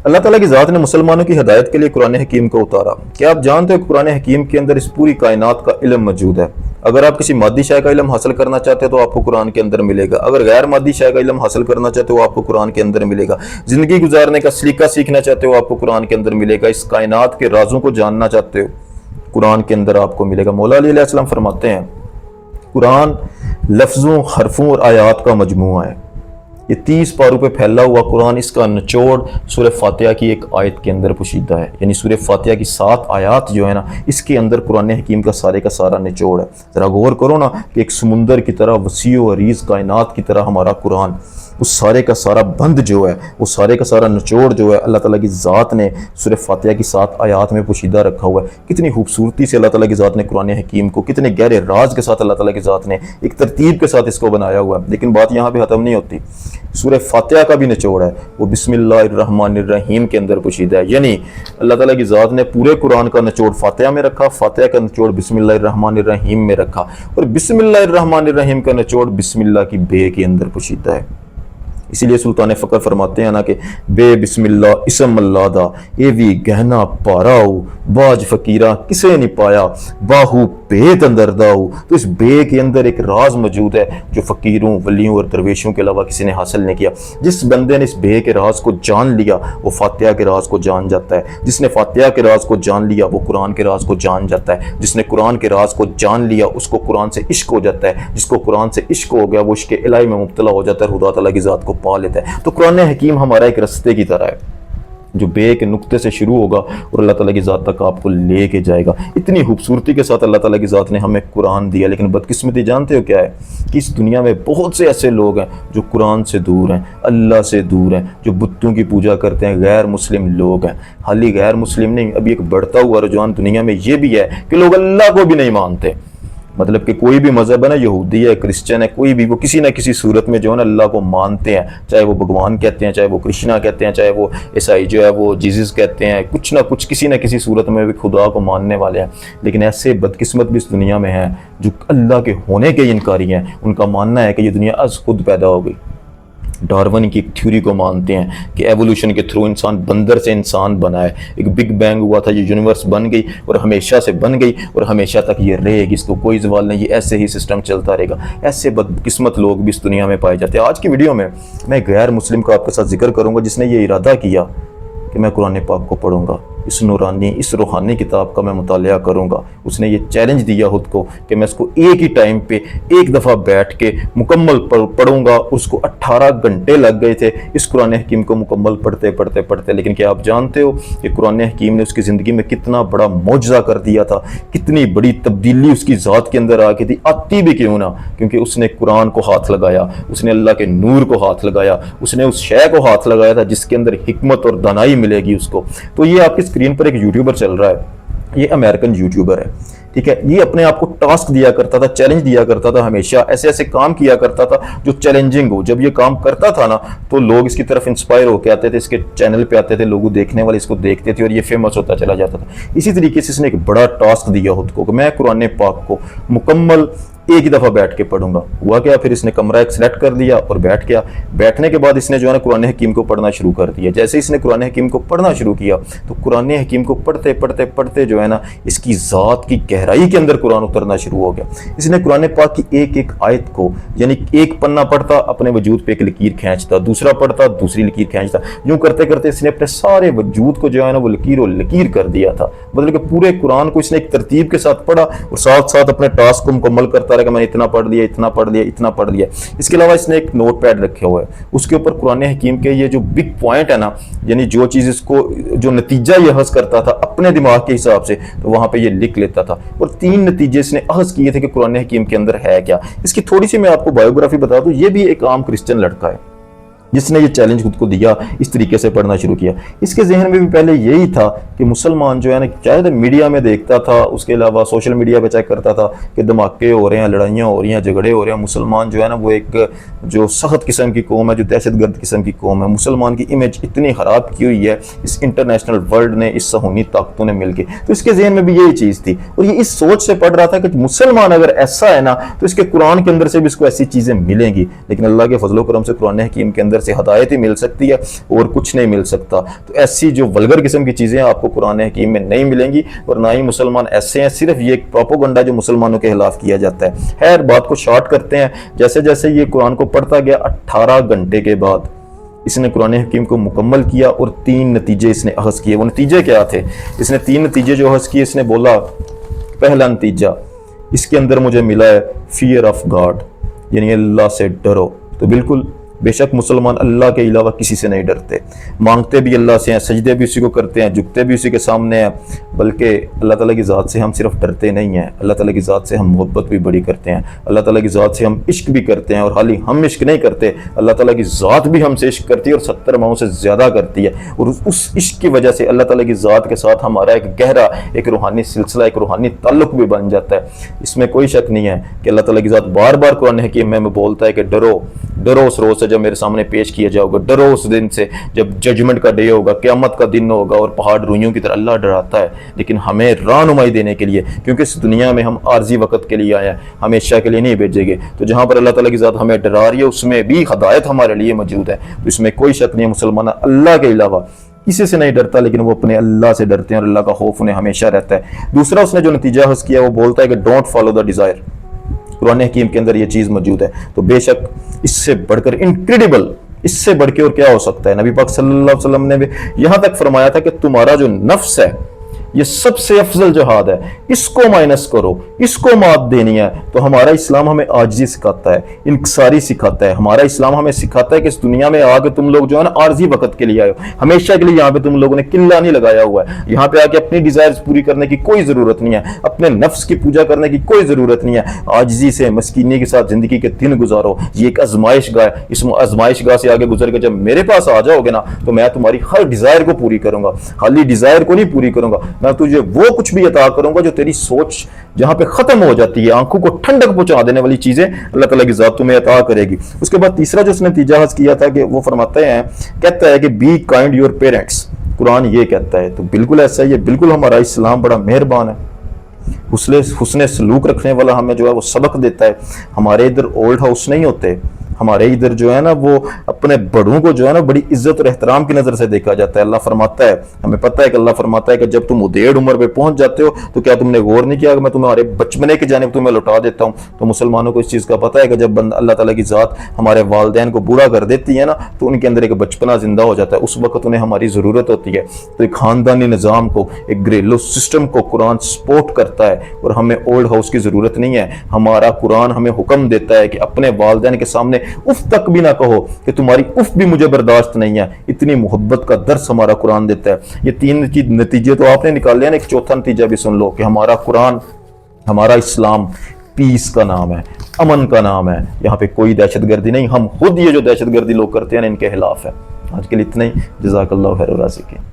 اللہ تعالیٰ کی ذات نے مسلمانوں کی ہدایت کے لیے قرآن حکیم کو اتارا۔ کیا آپ جانتے ہو کہ قرآن حکیم کے اندر اس پوری کائنات کا علم موجود ہے؟ اگر آپ کسی مادی شے کا علم حاصل کرنا چاہتے ہیں تو آپ کو قرآن کے اندر ملے گا، اگر غیر مادی شے کا علم حاصل کرنا چاہتے ہو آپ کو قرآن کے اندر ملے گا، زندگی گزارنے کا سلیقہ سیکھنا چاہتے ہو آپ کو قرآن کے اندر ملے گا، اس کائنات کے رازوں کو جاننا چاہتے ہو قرآن کے اندر آپ کو ملے گا۔ مولا علی علیہ السلام فرماتے ہیں قرآن لفظوں، حرفوں اور آیات کا مجموعہ ہے۔ یہ 30 پاروں پہ پھیلا ہوا قرآن، اس کا نچوڑ سورہ فاتحہ کی ایک آیت کے اندر پوشیدہ ہے، یعنی سورہ فاتحہ کی 7 آیات جو ہے نا، اس کے اندر قرآن حکیم کا سارا نچوڑ ہے۔ ذرا غور کرو نا کہ ایک سمندر کی طرح وسیع و عریض کائنات کی طرح ہمارا قرآن، اس سارے کا سارا بند جو ہے، وہ سارے کا سارا نچوڑ جو ہے اللہ تعالیٰ کی ذات نے سورہ فاتحہ کی 7 آیات میں پوشیدہ رکھا ہوا ہے۔ کتنی خوبصورتی سے اللہ تعالیٰ کی ذات نے قرآن حکیم کو، کتنے گہرے راز کے ساتھ اللہ تعالیٰ کی ذات نے ایک ترتیب کے ساتھ اس کو بنایا ہوا ہے۔ لیکن بات یہاں پہ ختم نہیں ہوتی، سورہ فاتحہ کا بھی نچوڑ ہے، وہ بسم اللہ الرحمن الرحیم کے اندر پوشیدہ ہے، یعنی اللہ تعالیٰ کی ذات نے پورے قرآن کا نچوڑ فاتحہ میں رکھا، فاتحہ کا نچوڑ بسم اللہ الرحمن الرحیم میں رکھا، اور بسم اللہ الرحمن الرحیم کا نچوڑ بسم اللہ کی بے کے اندر پوشیدہ ہے۔ اسی لیے سلطان فقر فرماتے ہیں نا کہ بے بسم اللہ اسم اللہ دا اے وی گہنا پاراؤ باج فقیرہ کسے نہیں پایا باہو بیت اندر داؤ۔ تو اس بے کے اندر ایک راز موجود ہے جو فقیروں، ولیوں اور درویشوں کے علاوہ کسی نے حاصل نہیں کیا۔ جس بندے نے اس بے کے راز کو جان لیا وہ فاتحہ کے راز کو جان جاتا ہے، جس نے فاتحہ کے راز کو جان لیا وہ قرآن کے راز کو جان جاتا ہے، جس نے قرآن کے راز کو جان لیا اس کو قرآن سے عشق ہو جاتا ہے، جس کو قرآن سے عشق ہو گیا وہ عشق الہی میں مبتلا ہو جاتا ہے، خدا تعالیٰ کی ذات کو پا لیتا ہے۔ تو قرآن حکیم ہمارا ایک رستے کی طرح ہے جو بے کے نقطے سے شروع ہوگا اور اللہ تعالیٰ کی ذات تک آپ کو لے کے جائے گا۔ اتنی خوبصورتی کے ساتھ اللہ تعالیٰ کی ذات نے ہمیں قرآن دیا، لیکن بدقسمتی جانتے ہو کیا ہے کہ اس دنیا میں بہت سے ایسے لوگ ہیں جو قرآن سے دور ہیں، اللہ سے دور ہیں، جو بتوں کی پوجا کرتے ہیں، غیر مسلم لوگ ہیں۔ حالی غیر مسلم نہیں، ابھی ایک بڑھتا ہوا رجحان دنیا میں یہ بھی ہے کہ لوگ اللہ کو بھی نہیں مانتے، مطلب کہ کوئی بھی مذہب ہے نا، یہودی ہے، کرسچن ہے، کوئی بھی، وہ کسی نہ کسی صورت میں جو ہے نا اللہ کو مانتے ہیں، چاہے وہ بھگوان کہتے ہیں، چاہے وہ کرشنا کہتے ہیں، چاہے وہ عیسائی جو ہے وہ جیزس کہتے ہیں، کچھ نہ کچھ کسی نہ کسی صورت میں بھی خدا کو ماننے والے ہیں۔ لیکن ایسے بدقسمت بھی اس دنیا میں ہیں جو اللہ کے ہونے کے انکاری ہیں، ان کا ماننا ہے کہ یہ دنیا از خود پیدا ہو گئی۔ ڈارون کی ایک تھیوری کو مانتے ہیں کہ ایوولوشن کے تھرو انسان بندر سے انسان بنا ہے، ایک بگ بینگ ہوا تھا، یہ یونیورس بن گئی اور ہمیشہ سے بن گئی اور ہمیشہ تک یہ رہے گی، اس کو کوئی زوال نہیں، یہ ایسے ہی سسٹم چلتا رہے گا۔ ایسے بدقسمت لوگ بھی اس دنیا میں پائے جاتے ہیں۔ آج کی ویڈیو میں میں غیر مسلم کا آپ کے ساتھ ذکر کروں گا جس نے یہ ارادہ کیا کہ میں قرآن پاک کو پڑھوں گا، اس نورانی، اس روحانی کتاب کا میں مطالعہ کروں گا۔ اس نے یہ چیلنج دیا خود کو کہ میں اس کو ایک ہی ٹائم پہ ایک دفعہ بیٹھ کے مکمل پڑھوں گا۔ اس کو 18 گھنٹے لگ گئے تھے اس قرآن حکیم کو مکمل پڑھتے۔ لیکن کیا آپ جانتے ہو کہ قرآن حکیم نے اس کی زندگی میں کتنا بڑا معجزہ کر دیا تھا، کتنی بڑی تبدیلی اس کی ذات کے اندر آ گئی تھی، آتی بھی کیوں نہ، کیونکہ اس نے قرآن کو ہاتھ لگایا، اس نے اللہ کے نور کو ہاتھ لگایا، اس نے اس شے کو ہاتھ لگایا تھا جس کے اندر حکمت اور دانائی ملے گی اس کو۔ تو یہ آپ کی اسکرین پر ایک یوٹیوبر چل رہا ہے، یہ امریکن یوٹیوبر ہے، ٹھیک ہے۔ یہ اپنے آپ کو ٹاسک دیا کرتا تھا، چیلنج دیا کرتا تھا، ہمیشہ ایسے کام کیا کرتا تھا جو چیلنجنگ ہو۔ جب یہ کام کرتا تھا نا تو لوگ اس کی طرف انسپائر ہو کے آتے تھے، اس کے چینل پہ آتے تھے، لوگ دیکھنے والے اس کو دیکھتے تھے اور یہ فیمس ہوتا چلا جاتا تھا۔ اسی طریقے سے اس نے ایک بڑا ٹاسک دیا خود کو کہ میں قرآن پاک کو مکمل ایک ہی دفعہ بیٹھ کے پڑھوں گا۔ ہوا کیا، پھر اس نے کمرہ ایک سلیکٹ کر لیا اور بیٹھ گیا۔ بیٹھنے کے بعد اس نے جو ہے نا قرآن حکیم کو پڑھنا شروع کر دیا۔ جیسے اس نے قرآن حکیم کو پڑھنا شروع کیا تو قرآن حکیم کو پڑھتے جو ہے نا اس کی ذات کی گہرائی کے اندر قرآن اترنا شروع ہو گیا۔ اس نے قرآن پاک کی ایک آیت کو، یعنی ایک پنہ پڑھتا اپنے وجود پہ ایک لکیر کھینچتا، دوسرا پڑھتا دوسری لکیر کھینچتا، یوں کرتے کرتے اس نے اپنے سارے وجود کو جو ہے نا وہ لکیر کر دیا تھا۔ مطلب کہ پورے قرآن کو اس نے ایک ترتیب کے ساتھ پڑھا اور ساتھ ساتھ اپنے ٹاسک کو مکمل کرتا رہا کہ میں نے اتنا پڑھ لیا۔ اس کے علاوہ اس نے ایک نوٹ پیڈ رکھے ہوئے، اس کے اوپر قرآن حکیم کے یہ جو بگ پوائنٹ ہے نا، یعنی جو چیز اس کو جو نتیجہ یہ اخذ کرتا تھا اپنے دماغ کے حساب سے، تو وہاں پہ یہ لکھ لیتا تھا۔ اور 3 نتیجے اس نے اخذ کیے تھے کہ قرآن حکیم کے اندر ہے کیا۔ اس کی تھوڑی سی میں آپ کو بایوگرافی بتا دوں، یہ بھی ایک عام کرسچن لڑکا ہے جس نے یہ چیلنج خود کو دیا، اس طریقے سے پڑھنا شروع کیا۔ اس کے ذہن میں بھی پہلے یہی تھا کہ مسلمان جو ہے نا، چاہے میڈیا میں دیکھتا تھا، اس کے علاوہ سوشل میڈیا پہ چیک کرتا تھا کہ دھماکے ہو رہے ہیں، لڑائیاں ہو رہی ہیں، جھگڑے ہو رہے ہیں، مسلمان جو ہے نا وہ ایک جو سخت قسم کی قوم ہے، جو دہشت گرد قسم کی قوم ہے۔ مسلمان کی امیج اتنی خراب کی ہوئی ہے اس انٹرنیشنل ورلڈ نے، اس صہیونی طاقتوں نے مل کے۔ تو اس کے ذہن میں بھی یہی چیز تھی اور یہ اس سوچ سے پڑھ رہا تھا کہ مسلمان اگر ایسا ہے نا تو اس کے قرآن کے اندر سے بھی اس کو ایسی چیزیں ملیں گی۔ لیکن اللہ کے فضل و کرم سے قرآن حکیم کے اندر سے ہدایت ہی مل سکتی ہے اور کچھ نہیں مل سکتا۔ تو ایسی جو ولگر قسم کی چیزیں آپ کو قرآن حکیم میں نہیں ملیں گی، اور نہ ہی مسلمان ایسے ہیں، صرف یہ ایک پروپیگنڈا جو مسلمانوں کے خلاف کیا جاتا ہے۔ خیر بات کو شارٹ کرتے ہیں، جیسے جیسے یہ قرآن کو پڑھتا گیا 18 گھنٹے کے بعد اس نے قرآن حکیم کو مکمل کیا اور 3 نتیجے اس نے اخذ کیے۔ وہ نتیجے کیا تھے؟ اس نے 3 نتیجے جو اخذ کیے، اس نے بولا پہلا نتیجہ اس کے اندر مجھے ملا ہے فیئر آف گاڈ، یعنی اللہ سے ڈرو۔ تو بالکل بے شک مسلمان اللہ کے علاوہ کسی سے نہیں ڈرتے، مانگتے بھی اللہ سے ہیں، سجدے بھی اسی کو کرتے ہیں، جھکتے بھی اسی کے سامنے ہیں، بلکہ اللہ تعالیٰ کی ذات سے ہم صرف ڈرتے نہیں ہیں، اللہ تعالیٰ کی ذات سے ہم محبت بھی بڑی کرتے ہیں، اللہ تعالیٰ کی ذات سے ہم عشق بھی کرتے ہیں، اور حالی ہم عشق نہیں کرتے، اللہ تعالیٰ کی ذات بھی ہم سے عشق کرتی ہے اور 70 ماہوں سے زیادہ کرتی ہے، اور اس عشق کی وجہ سے اللہ تعالیٰ کی ذات کے ساتھ ہمارا ایک گہرا ایک روحانی سلسلہ، ایک روحانی تعلق بھی بن جاتا ہے۔ اس میں کوئی شک نہیں ہے کہ اللہ تعالیٰ کی ذات بار بار قرآن حکیم میں بولتا ہے کہ ڈرو، ڈرو اس روز سے جب میرے سامنے پیش کیا جاؤ گا، ڈرو اس دن سے جب ججمنٹ کا ڈے ہوگا، قیامت کا دن ہوگا، اور پہاڑ روئیوں کی طرح اللہ ڈراتا ہے، لیکن ہمیں رہنمائی دینے کے لیے، کیونکہ اس دنیا میں ہم عارضی وقت کے لیے آئے ہیں، ہمیشہ کے لیے نہیں بھیجے گے۔ تو جہاں پر اللہ تعالیٰ کی ذات ہمیں ڈرا رہی ہے اس میں بھی ہدایت ہمارے لیے موجود ہے۔ تو اس میں کوئی شک نہیں ہے، مسلمان اللہ کے علاوہ کسی سے نہیں ڈرتا، لیکن وہ اپنے اللہ سے ڈرتے ہیں اور اللہ کا خوف انہیں ہمیشہ رہتا ہے۔ دوسرا اس نے جو نتیجہ حاصل کیا وہ بولتا ہے کہ ڈونٹ فالو دا ڈیزائر۔ قرآن حکیم کے اندر یہ چیز موجود ہے، تو بے شک اس سے بڑھ کر انکریڈیبل، اس سے بڑھ کے اور کیا ہو سکتا ہے؟ نبی پاک صلی اللہ علیہ وسلم نے بھی یہاں تک فرمایا تھا کہ تمہارا جو نفس ہے یہ سب سے افضل جہاد ہے، اس کو مائنس کرو، اس کو مات دینی ہے۔ تو ہمارا اسلام ہمیں عاجزی سکھاتا ہے، انکساری سکھاتا ہے، ہمارا اسلام ہمیں سکھاتا ہے کہ اس دنیا میں آ کے تم لوگ جو ہے نا عارضی وقت کے لیے آئے ہو، ہمیشہ کے لیے یہاں پہ تم لوگوں نے قلعہ نہیں لگایا ہوا ہے، یہاں پہ آ کے اپنی ڈیزائرز پوری کرنے کی کوئی ضرورت نہیں ہے، اپنے نفس کی پوجا کرنے کی کوئی ضرورت نہیں ہے، عاجزی سے مسکینی کے ساتھ زندگی کے دن گزارو۔ یہ ایک آزمائش گاہ ہے، اس آزمائش گاہ سے آگے گزر کے جب میرے پاس آ جاؤ گے نا تو میں تمہاری ہر ڈیزائر کو پوری کروں گا، خالی ڈیزائر کو نہیں پوری کروں گا، میں تجھے وہ کچھ بھی عطا کروں گا جو تیری سوچ جہاں پہ ختم ہو جاتی ہے، آنکھوں کو ٹھنڈک پہنچا دینے والی چیزیں اللہ تعالیٰ کی ذات تمہیں عطا کرے گی۔ اس کے بعد تیسرا جو اس نے نتیجہ حاصل کیا تھا کہ وہ فرماتے ہیں، کہتا ہے کہ بی کائنڈ یور پیرنٹس، قرآن یہ کہتا ہے۔ تو بالکل ایسا ہی ہے، بالکل ہمارا اسلام بڑا مہربان ہے، حسن سلوک رکھنے والا ہمیں جو ہے وہ سبق دیتا ہے۔ ہمارے ادھر اولڈ ہاؤس نہیں ہوتے، ہمارے ادھر جو ہے نا وہ اپنے بڑوں کو جو ہے نا بڑی عزت اور احترام کی نظر سے دیکھا جاتا ہے۔ اللہ فرماتا ہے، ہمیں پتہ ہے کہ اللہ فرماتا ہے کہ جب تم ادھیڑ عمر پہ پہنچ جاتے ہو تو کیا تم نے غور نہیں کیا کہ میں تمہارے بچپنے کی جانب تمہیں لوٹا دیتا ہوں؟ تو مسلمانوں کو اس چیز کا پتہ ہے کہ جب اللہ تعالیٰ کی ذات ہمارے والدین کو بوڑھا کر دیتی ہے نا تو ان کے اندر ایک بچپنا زندہ ہو جاتا ہے، اس وقت انہیں ہماری ضرورت ہوتی ہے۔ تو ایک خاندانی نظام کو، ایک گھریلو سسٹم کو قرآن سپورٹ کرتا ہے، اور ہمیں اولڈ ہاؤس کی ضرورت نہیں ہے۔ ہمارا قرآن ہمیں حکم دیتا ہے کہ اپنے والدین کے سامنے اف تک بھی نہ کہو کہ تمہاری اف بھی مجھے برداشت نہیں ہے، اتنی محبت کا درس ہمارا قرآن دیتا ہے۔ یہ 3 نتیجے تو آپ نے نکال لیا نا، ایک چوتھا نتیجہ بھی سن لو کہ ہمارا قرآن، ہمارا اسلام پیس کا نام ہے، امن کا نام ہے، یہاں پہ کوئی دہشت گردی نہیں، ہم خود یہ جو دہشت گردی لوگ کرتے ہیں ان کے خلاف ہے۔ آج کے لیے اتنا ہی، جزاک اللہ خیر الرازقین۔